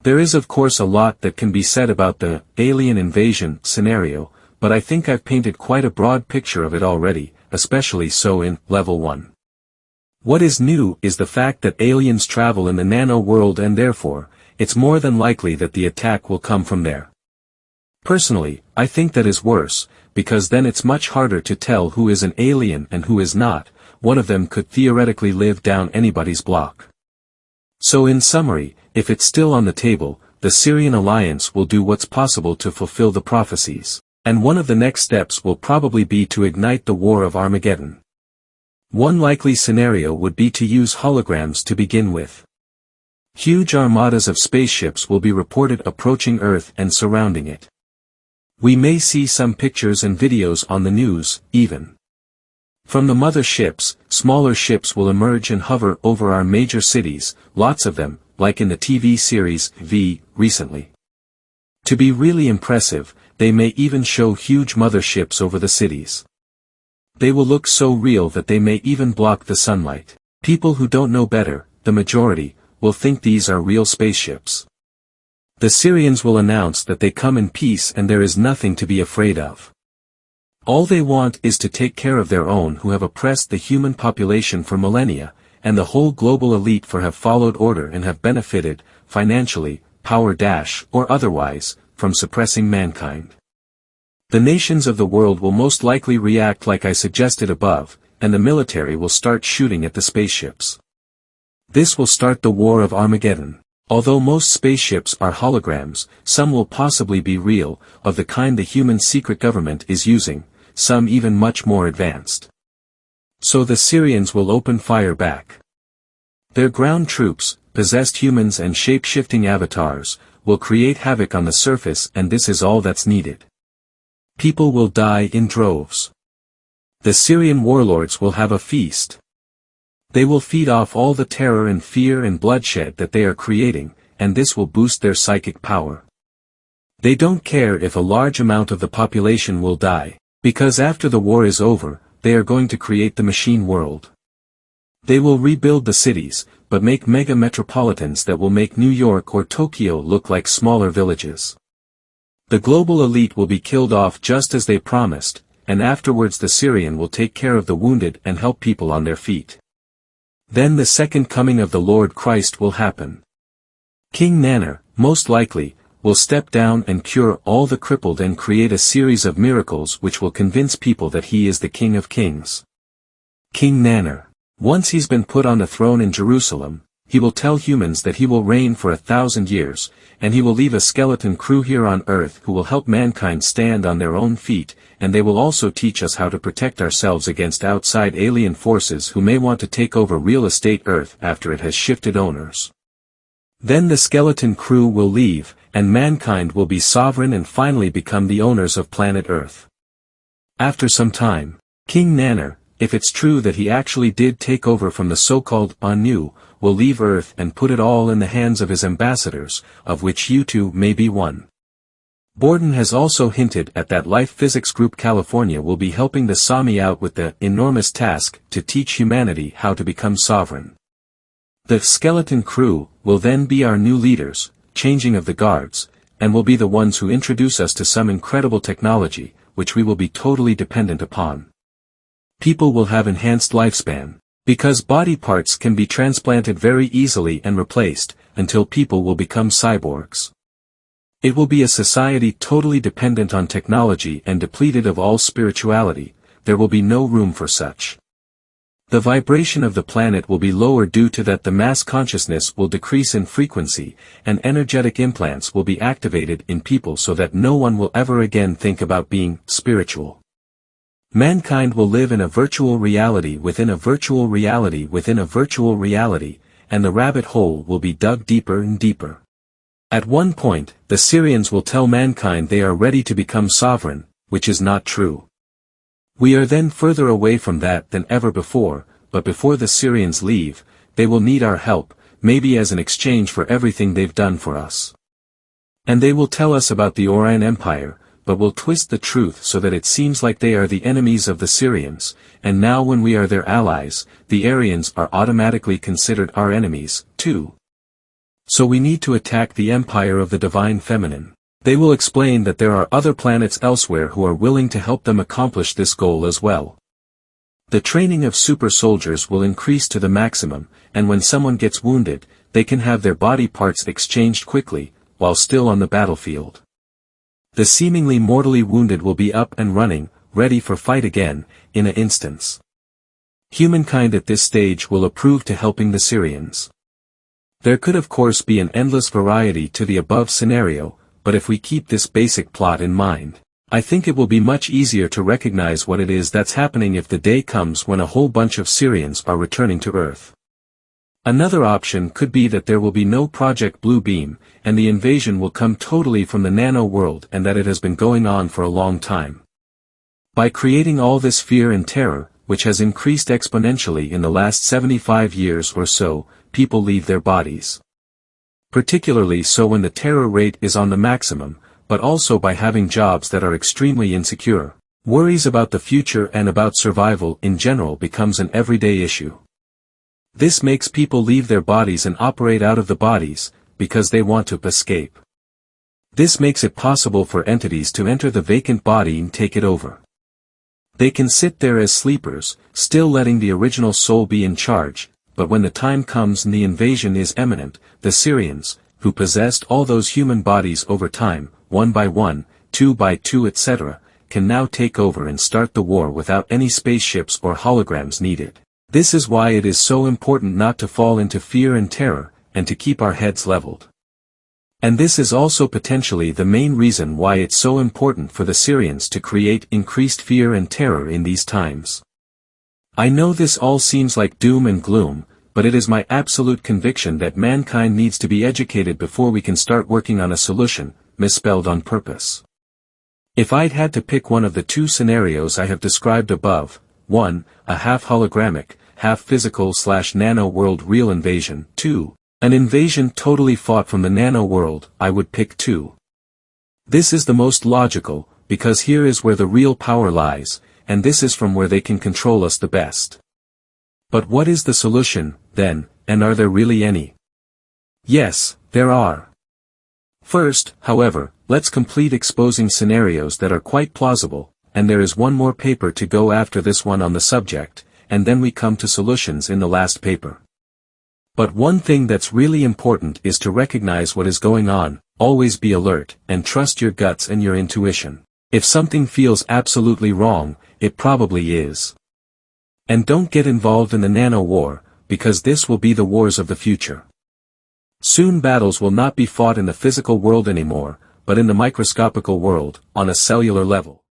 There is of course a lot that can be said about the alien invasion scenario, but I think I've painted quite a broad picture of it already, especially so in Level 1. What is new is the fact that aliens travel in the nano world and therefore, it's more than likely that the attack will come from there. Personally, I think that is worse, because then it's much harder to tell who is an alien and who is not. One of them could theoretically live down anybody's block. So in summary, if it's still on the table, the Sirian alliance will do what's possible to fulfill the prophecies, and one of the next steps will probably be to ignite the War of Armageddon. One likely scenario would be to use holograms to begin with. Huge armadas of spaceships will be reported approaching Earth and surrounding it. We may see some pictures and videos on the news, even. From the mother ships, smaller ships will emerge and hover over our major cities, lots of them, like in the TV series V, recently. To be really impressive, they may even show huge mother ships over the cities. They will look so real that they may even block the sunlight. People who don't know better, the majority, will think these are real spaceships. The Sirians will announce that they come in peace and there is nothing to be afraid of. All they want is to take care of their own who have oppressed the human population for millennia, and the whole global elite for have followed order and have benefited, financially, power dash or otherwise, from suppressing mankind. The nations of the world will most likely react like I suggested above, and the military will start shooting at the spaceships. This will start the War of Armageddon. Although most spaceships are holograms, some will possibly be real, of the kind the human secret government is using, some even much more advanced. So the Sirians will open fire back. Their ground troops, possessed humans and shape-shifting avatars, will create havoc on the surface and this is all that's needed. People will die in droves. The Sirian warlords will have a feast. They will feed off all the terror and fear and bloodshed that they are creating, and this will boost their psychic power. They don't care if a large amount of the population will die, because after the war is over, they are going to create the machine world. They will rebuild the cities, but make mega metropolitans that will make New York or Tokyo look like smaller villages. The global elite will be killed off just as they promised, and afterwards the Sirian will take care of the wounded and help people on their feet. Then the second coming of the Lord Christ will happen. King Nanner, most likely, will step down and cure all the crippled and create a series of miracles which will convince people that he is the King of Kings. King Nanner. Once he's been put on the throne in Jerusalem, he will tell humans that he will reign for 1,000 years, and he will leave a skeleton crew here on earth who will help mankind stand on their own feet, and they will also teach us how to protect ourselves against outside alien forces who may want to take over real estate Earth after it has shifted owners. Then the skeleton crew will leave, and mankind will be sovereign and finally become the owners of planet Earth. After some time, King Nanner, if it's true that he actually did take over from the so-called Anu, will leave Earth and put it all in the hands of his ambassadors, of which you two may be one. Borden has also hinted at that Life Physics Group California will be helping the Sami out with the enormous task to teach humanity how to become sovereign. The skeleton crew will then be our new leaders, changing of the guards, and will be the ones who introduce us to some incredible technology, which we will be totally dependent upon. People will have enhanced lifespan, because body parts can be transplanted very easily and replaced, until people will become cyborgs. It will be a society totally dependent on technology and depleted of all spirituality. There will be no room for such. The vibration of the planet will be lower due to that the mass consciousness will decrease in frequency, and energetic implants will be activated in people so that no one will ever again think about being spiritual. Mankind will live in a virtual reality within a virtual reality within a virtual reality, and the rabbit hole will be dug deeper and deeper. At one point, the Sirians will tell mankind they are ready to become sovereign, which is not true. We are then further away from that than ever before, but before the Sirians leave, they will need our help, maybe as an exchange for everything they've done for us. And they will tell us about the Orion Empire, but will twist the truth so that it seems like they are the enemies of the Sirians, and now when we are their allies, the Aryans are automatically considered our enemies, too. So we need to attack the empire of the divine feminine. They will explain that there are other planets elsewhere who are willing to help them accomplish this goal as well. The training of super soldiers will increase to the maximum, and when someone gets wounded, they can have their body parts exchanged quickly, while still on the battlefield. The seemingly mortally wounded will be up and running, ready for fight again, in an instant. Humankind at this stage will approve to helping the Sirians. There could of course be an endless variety to the above scenario, but if we keep this basic plot in mind, I think it will be much easier to recognize what it is that's happening if the day comes when a whole bunch of Sirians are returning to Earth. Another option could be that there will be no Project Blue Beam, and the invasion will come totally from the nano world and that it has been going on for a long time. By creating all this fear and terror, which has increased exponentially in the last 75 years or so, people leave their bodies. Particularly so when the terror rate is on the maximum, but also by having jobs that are extremely insecure. Worries about the future and about survival in general becomes an everyday issue. This makes people leave their bodies and operate out of the bodies, because they want to escape. This makes it possible for entities to enter the vacant body and take it over. They can sit there as sleepers, still letting the original soul be in charge, but when the time comes and the invasion is imminent, the Sirians, who possessed all those human bodies over time, 1 by 1, 2 by 2 etc., can now take over and start the war without any spaceships or holograms needed. This is why it is so important not to fall into fear and terror, and to keep our heads leveled. And this is also potentially the main reason why it's so important for the Sirians to create increased fear and terror in these times. I know this all seems like doom and gloom, but it is my absolute conviction that mankind needs to be educated before we can start working on a solution, misspelled on purpose. If I'd had to pick one of the two scenarios I have described above, 1, a half hologramic, half physical/nano world real invasion, 2, an invasion totally fought from the nano world, I would pick 2. This is the most logical, because here is where the real power lies, and this is from where they can control us the best. But what is the solution, then, and are there really any? Yes, there are. First, however, let's complete exposing scenarios that are quite plausible, and there is one more paper to go after this one on the subject, and then we come to solutions in the last paper. But one thing that's really important is to recognize what is going on, always be alert, and trust your guts and your intuition. If something feels absolutely wrong, it probably is. And don't get involved in the nano war, because this will be the wars of the future. Soon battles will not be fought in the physical world anymore, but in the microscopical world, on a cellular level.